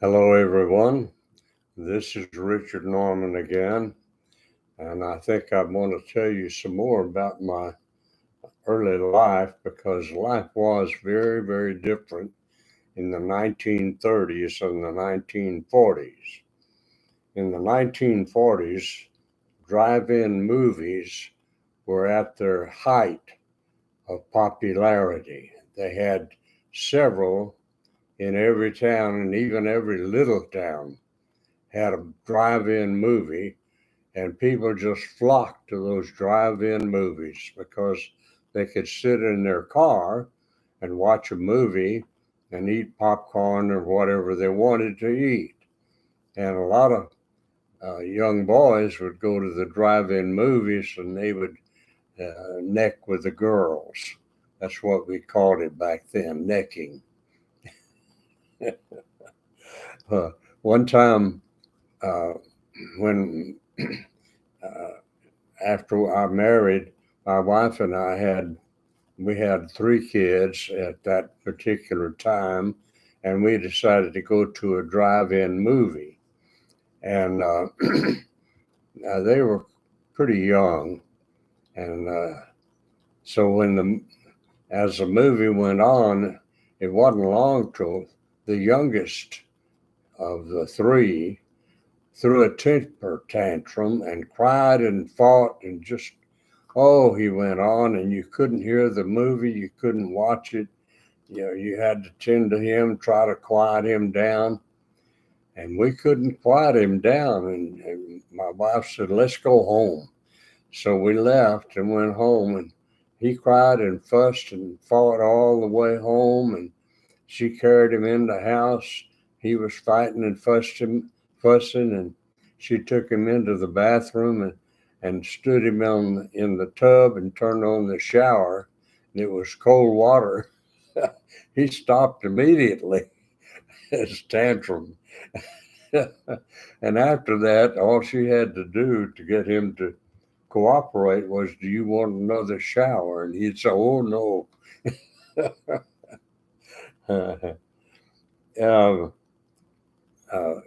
Hello, everyone. This is Richard Norman again, and I think I want to tell you some more about my early life because life was very, very different in the 1930s and the 1940s. In the 1940s, drive in movies were at their height of popularity. They had several in every town, and even every little town had a drive in movie, and people just flocked to those drive in movies because they could sit in their car and watch a movie and eat popcorn or whatever they wanted to eat. And a lot of young boys would go to the drive in movies and they would neck with the girls. That's what we called it back then, necking. One time, uh, when uh, after I married, my wife and we had three kids at that particular time, and we decided to go to a drive-in movie. And they were pretty young, and so when the as the movie went on, it wasn't long till the youngest of the three threw a temper tantrum and cried and fought and just oh, he went on, and you couldn't hear the movie, you couldn't watch it. You know, you had to tend to him, try to quiet him down, and we couldn't quiet him down. And my wife said, "Let's go home." So we left and went home, and he cried and fussed and fought all the way home, and she carried him in the house. He was fighting and fussing, and she took him into the bathroom and stood him in the tub and turned on the shower, and it was cold water. He stopped immediately his tantrum. And after that, all she had to do to get him to cooperate was, "Do you want another shower?" And he'd say, "Oh, no." uh, uh,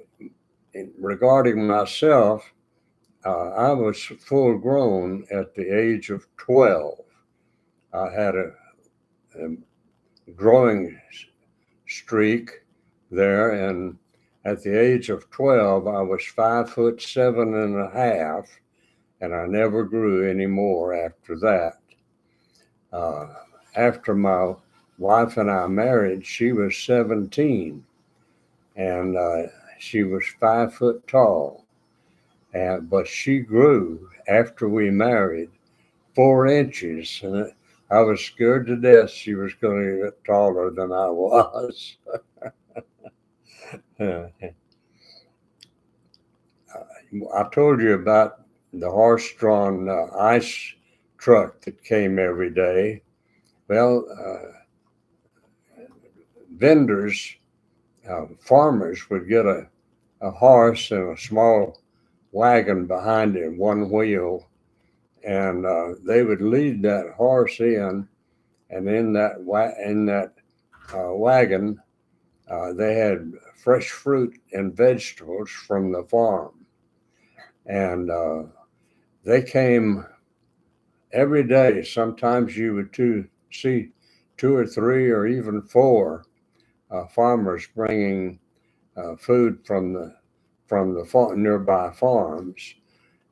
Regarding myself, I was full grown at the age of 12. I had a growing streak there, and at the age of 12, I was 5 foot 7.5, and I never grew any more after that. Uh, After my wife and I married, she was 17, and she was 5 foot tall. But she grew after we married 4 inches, and I was scared to death she was going to get taller than I was. I told you about the horse-drawn ice truck that came every day. Well, vendors, farmers would get a horse and a small wagon behind it, one wheel, and they would lead that horse in, and in that wagon, they had fresh fruit and vegetables from the farm, and they came every day. Sometimes you would see two or three or even four farmers bringing food from the nearby farms.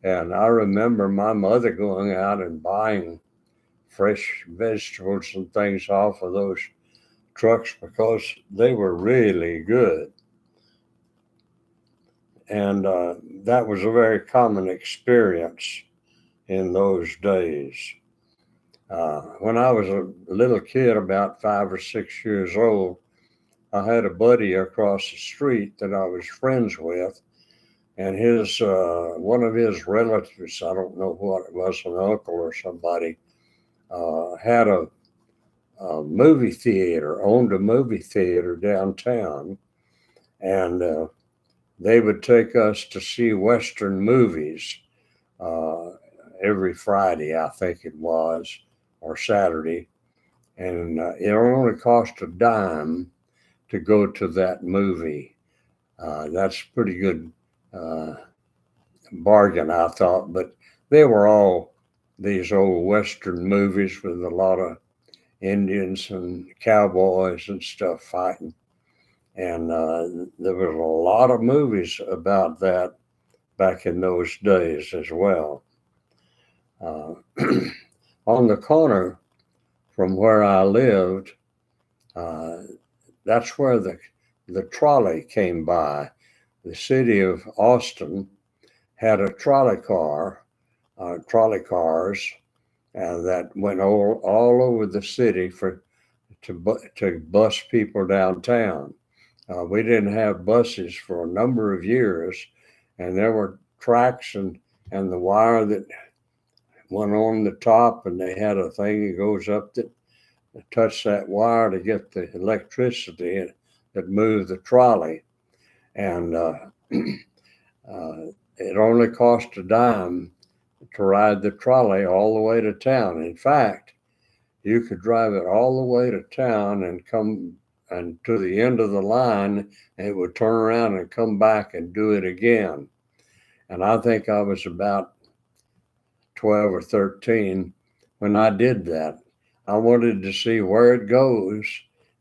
And I remember my mother going out and buying fresh vegetables and things off of those trucks because they were really good. And that was a very common experience in those days. When I was a little kid, about 5 or 6 years old, I had a buddy across the street that I was friends with, and his one of his relatives, I don't know what it was, an uncle or somebody, had a movie theater, owned a movie theater downtown, and they would take us to see Western movies uh, every Friday, I think it was, or Saturday, and it only cost a dime to go to that movie. That's pretty good bargain, I thought. But they were all these old Western movies with a lot of Indians and cowboys and stuff fighting. And there was a lot of movies about that back in those days as well. Uh, on the corner from where I lived, uh, that's where the trolley came by. The city of Austin had a trolley cars that went all over the city to bus people downtown. We didn't have buses for a number of years, and there were tracks and the wire that went on the top, and they had a thing that goes up that touch that wire to get the electricity that moved the trolley. And it only cost a dime to ride the trolley all the way to town. In fact, you could drive it all the way to town and come and to the end of the line, and it would turn around and come back and do it again. And I think I was about 12 or 13 when I did that. I wanted to see where it goes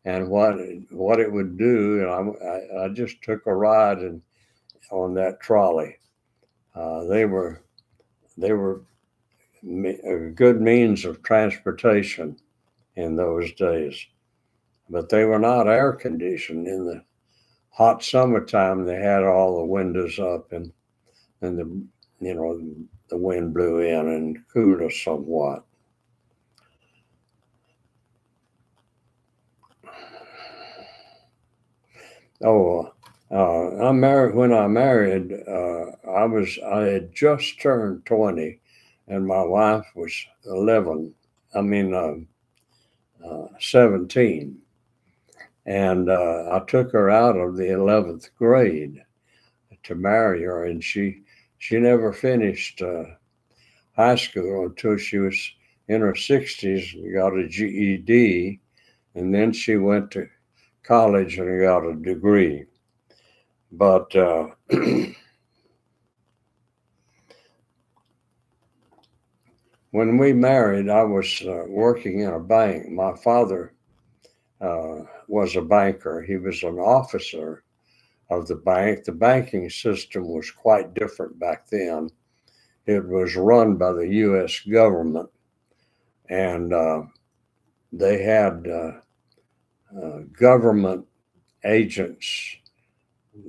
and what it would do, and I just took a ride on that trolley. They were a good means of transportation in those days, but they were not air conditioned. In the hot summertime, they had all the windows up, and the wind blew in and cooled us somewhat. Oh, I married when I married. I had just turned 20, and my wife was 11. I mean, 17, and I took her out of the 11th grade to marry her, and she never finished high school until she was in her 60s and got a GED, and then she went to college and got a degree. But when we married, I was working in a bank. My father was a banker. He was an officer of the bank. The banking system was quite different back then. It was run by the U.S. government, and they had government agents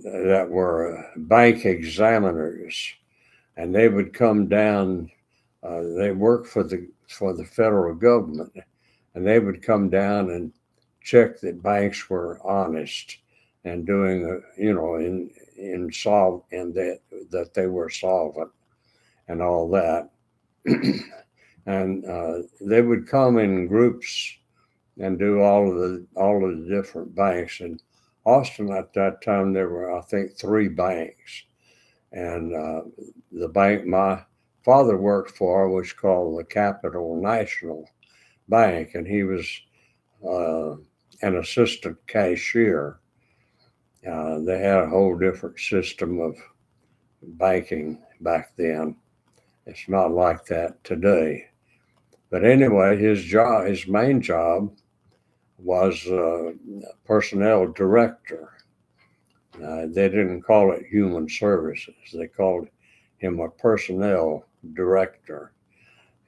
that were bank examiners, and they would come down. They worked for the federal government, and they would come down and check that banks were honest and doing, and that they were solvent and all that. And they would come in groups and do all of the different banks. In Austin at that time, there were, I think, 3 banks, and the bank my father worked for was called the Capital National Bank, and he was an assistant cashier. They had a whole different system of banking back then. It's not like that today. But anyway, his main job was personnel director. They didn't call it human services. They called him a personnel director.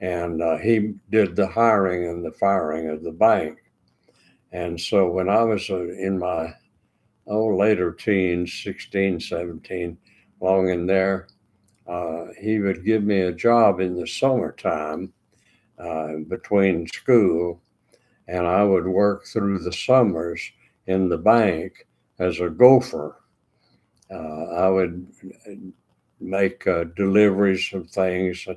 And he did the hiring and the firing of the bank. And so when I was in my later teens, 16, 17, long in there, he would give me a job in the summertime between school, and I would work through the summers in the bank as a gopher. I would make deliveries of things.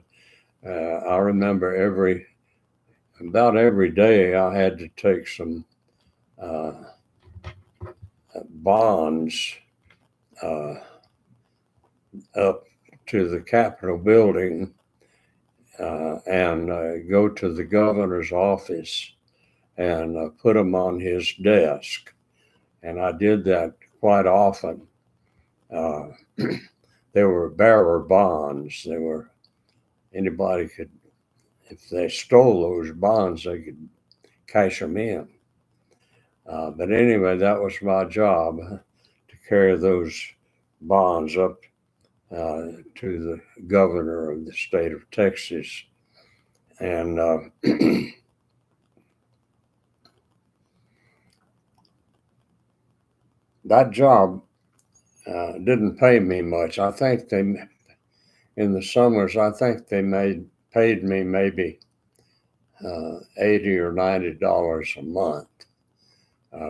I remember about every day I had to take some bonds up to the Capitol building and go to the governor's office and put them on his desk. And I did that quite often. Uh, they were bearer bonds. They were anybody could, if they stole those bonds, they could cash them in. But anyway, that was my job to carry those bonds up to the governor of the state of Texas. And that job didn't pay me much. I think they, in the summers, I think they paid me maybe $80 or $90 a month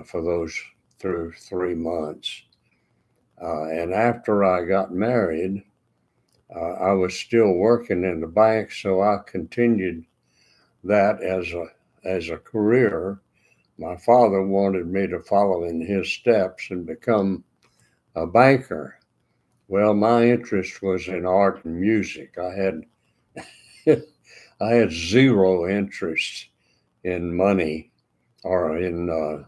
for those through 3 months. And after I got married, I was still working in the bank, so I continued that as a career. My father wanted me to follow in his steps and become a banker. Well, my interest was in art and music. I had I had zero interest in money or in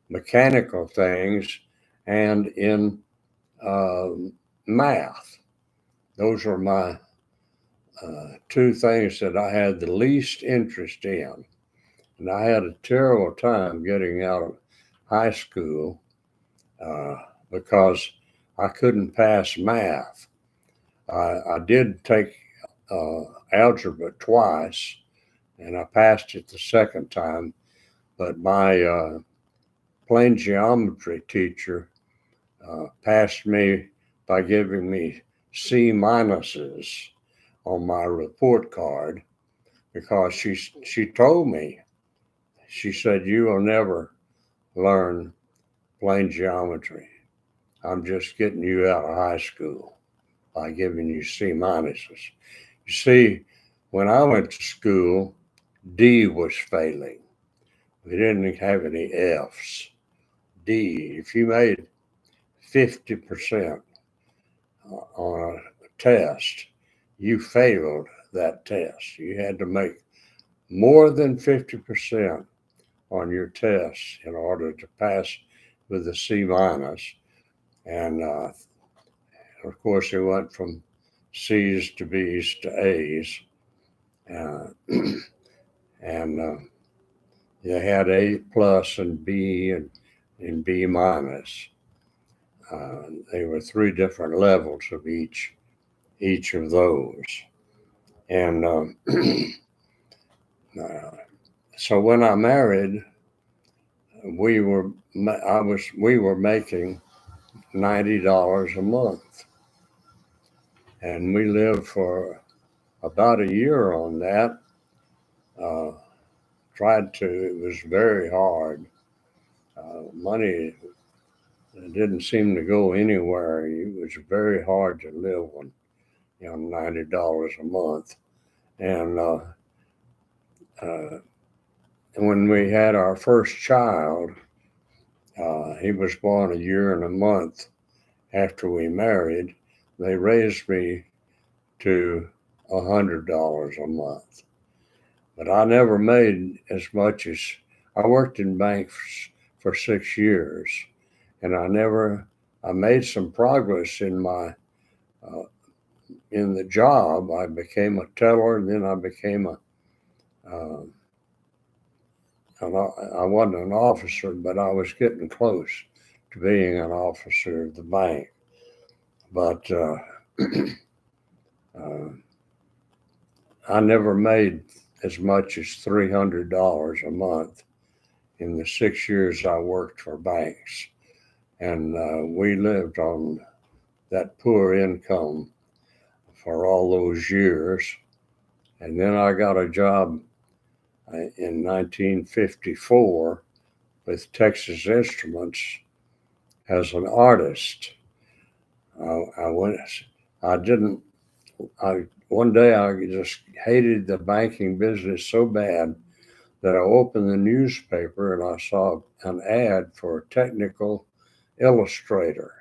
mechanical things and in uh, math. Those are my two things that I had the least interest in. And I had a terrible time getting out of high school uh, because I couldn't pass math. I did take algebra twice, and I passed it the second time, but my plane geometry teacher passed me by giving me C minuses on my report card because she told me, she said, "You will never learn plane geometry. I'm just getting you out of high school by giving you C minuses." You see, when I went to school, D was failing. We didn't have any F's. D, if you made 50% on a test, you failed that test. You had to make more than 50% on your test in order to pass with a C minus. And of course, it went from C's to B's to A's. Uh, and they had A plus and B and B minus. They were three different levels of each of those. And so when I married, we were we were making $90 a month, and we lived for about a year on that. Uh, Tried to. It was very hard. Money didn't seem to go anywhere. It was very hard to live on, $90 a month. And uh, when we had our first child, he was born a year and a month after we married. They raised me to $100 a month, but I never made as much as I worked in banks for 6 years, and I made some progress in my uh, in the job. I became a teller, and then I became uh, I wasn't an officer, but I was getting close to being an officer of the bank. But uh, I never made as much as $300 a month in the 6 years I worked for banks. And we lived on that poor income for all those years. And then I got a job in 1954 with Texas Instruments as an artist. I went, I didn't, I, one day I just hated the banking business so bad that I opened the newspaper and I saw an ad for a technical illustrator.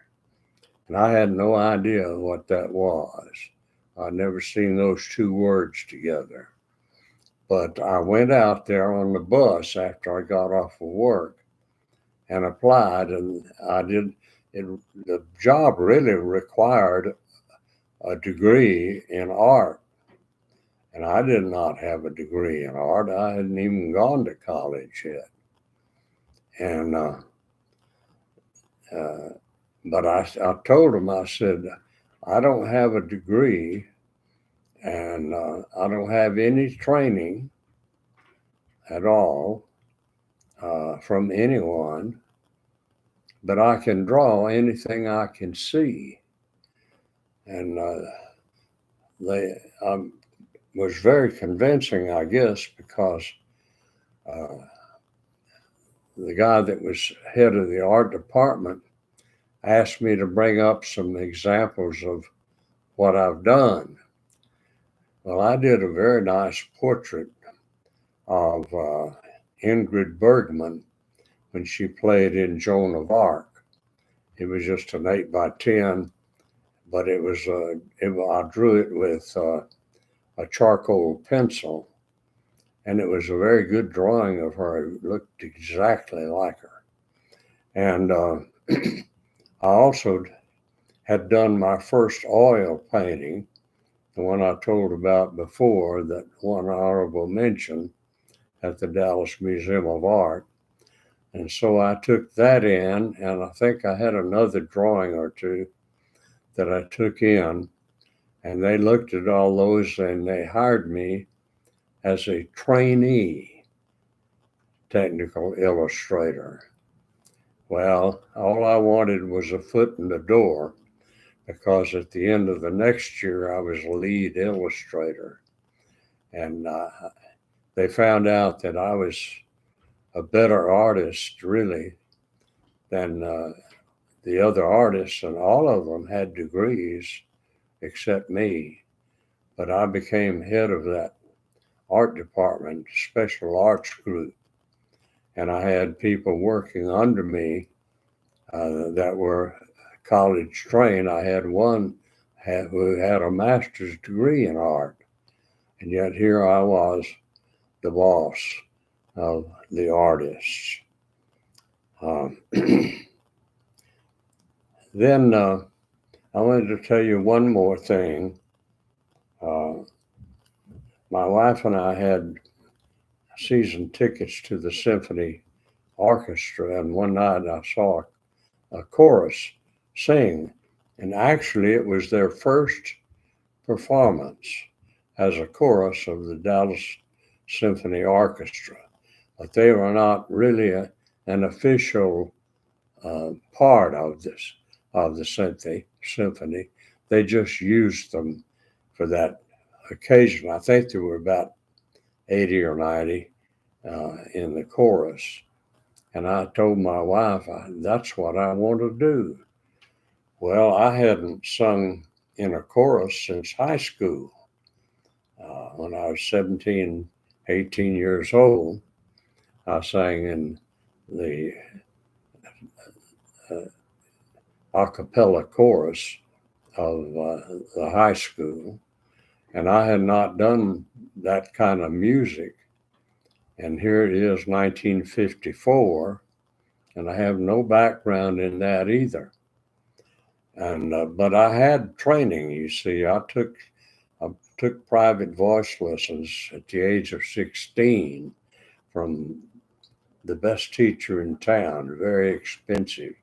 And I had no idea what that was. I'd never seen those two words together. But I went out there on the bus after I got off of work and applied, and I did. the job really required a degree in art. And I did not have a degree in art. I hadn't even gone to college yet. And, but I told him, I said, I don't have a degree and I don't have any training at all from anyone, but I can draw anything I can see. And they was very convincing, I guess, because uh, the guy that was head of the art department asked me to bring up some examples of what I've done. Well, I did a very nice portrait of Ingrid Bergman when she played in Joan of Arc. It was just an 8 by 10, but I drew it with a charcoal pencil, and it was a very good drawing of her. It looked exactly like her. And I also had done my first oil painting, the one I told about before, that won honorable mention at the Dallas Museum of Art. And so I took that in, and I think I had another drawing or two that I took in, and they looked at all those and they hired me as a trainee technical illustrator. Well, all I wanted was a foot in the door, because at the end of the next year I was lead illustrator. And they found out that I was a better artist, really, than the other artists, and all of them had degrees except me. But I became head of that art department, special arts group, and I had people working under me that were college trained. I had one who had a master's degree in art, and yet here I was, the boss of the artists. Then I wanted to tell you one more thing. My wife and I had season tickets to the symphony orchestra, and one night I saw a chorus sing, and actually it was their first performance as a chorus of the Dallas Symphony Orchestra, but they were not really an official part of the symphony. They just used them for that occasion. I think there were about 80 or 90 in the chorus. And I told my wife, that's what I want to do. Well, I hadn't sung in a chorus since high school. When I was 17, 18 years old, I sang in the a cappella chorus of the high school. And I had not done that kind of music. And here it is, 1954, and I have no background in that either. And but I had training. You see, I took private voice lessons at the age of 16 from the best teacher in town. Very expensive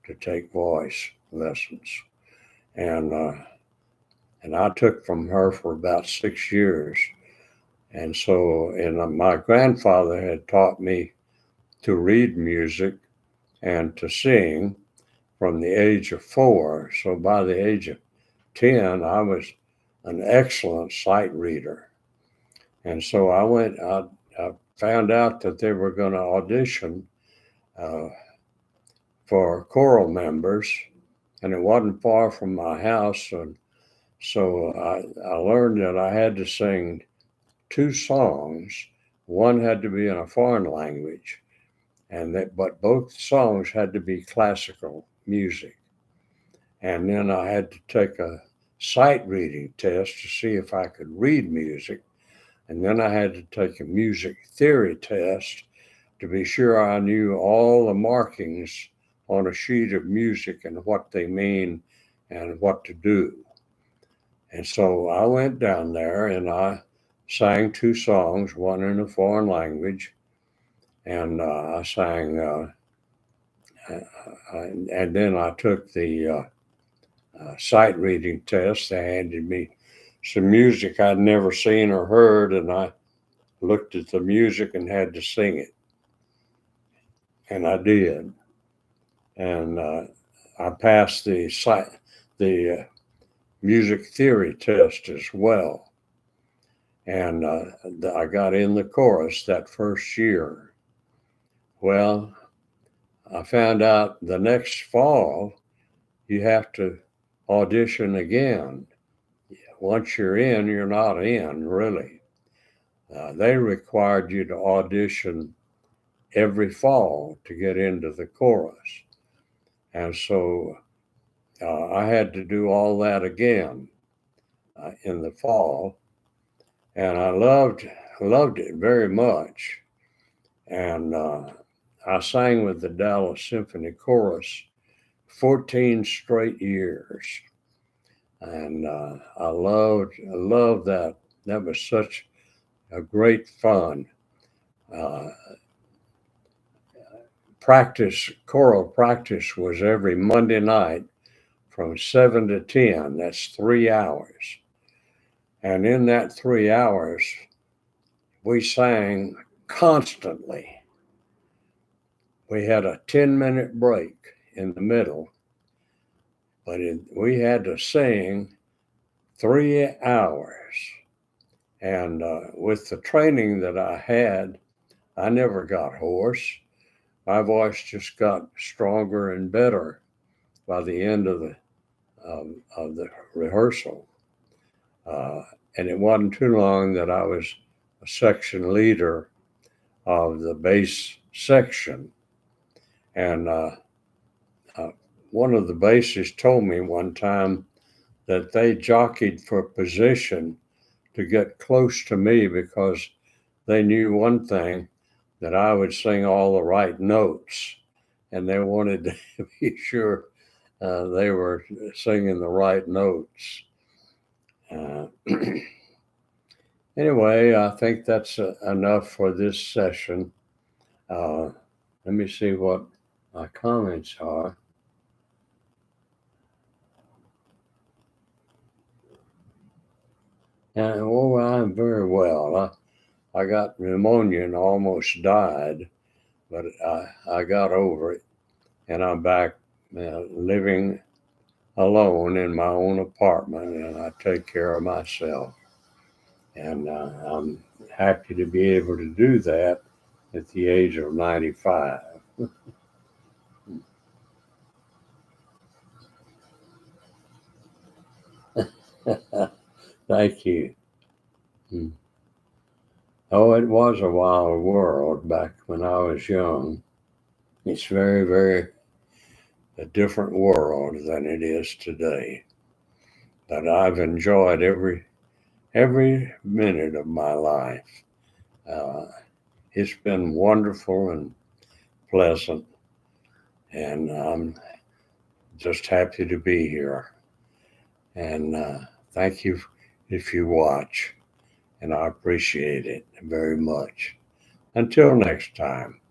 to take voice lessons, and I took from her for about 6 years. And so, my grandfather had taught me to read music and to sing from the age of 4. So by the age of 10, I was an excellent sight reader. And so I found out that they were going to audition for choral members, and it wasn't far from my house. And so I learned that I had to sing 2 songs. One had to be in a foreign language, but both songs had to be classical music. And then I had to take a sight reading test to see if I could read music. And then I had to take a music theory test to be sure I knew all the markings on a sheet of music and what they mean and what to do. And so I went down there and I sang two songs, one in a foreign language, and I sang, and then I took the sight reading test. They handed me some music I'd never seen or heard, and I looked at the music and had to sing it. And I did. And I passed the music theory test as well. And I got in the chorus that first year. Well, I found out the next fall you have to audition again. Once you're in, you're not in, really. They required you to audition every fall to get into the chorus. And so I had to do all that again in the fall. And I loved it very much. And I sang with the Dallas Symphony Chorus 14 straight years. And I loved that. That was such a great fun. Choral practice was every Monday night from 7 to 10. That's 3 hours. And in that 3 hours, we sang constantly. We had a 10-minute break in the middle, but we had to sing 3 hours. And with the training that I had, I never got hoarse. My voice just got stronger and better by the end of the rehearsal. And it wasn't too long that I was a section leader of the bass section. And one of the bassists told me one time that they jockeyed for position to get close to me because they knew one thing, that I would sing all the right notes, and they wanted to be sure they were singing the right notes. Anyway, I think that's enough for this session. Let me see what my comments are. And I'm very well. I got pneumonia and almost died, but I got over it, and I'm back living alone in my own apartment, and I take care of myself. And I'm happy to be able to do that at the age of 95. Thank you. Oh, it was a wild world back when I was young. It's very, very a different world than it is today. But I've enjoyed every minute of my life. It's been wonderful and pleasant, and I'm just happy to be here. And thank you if you watch, and I appreciate it very much. Until next time.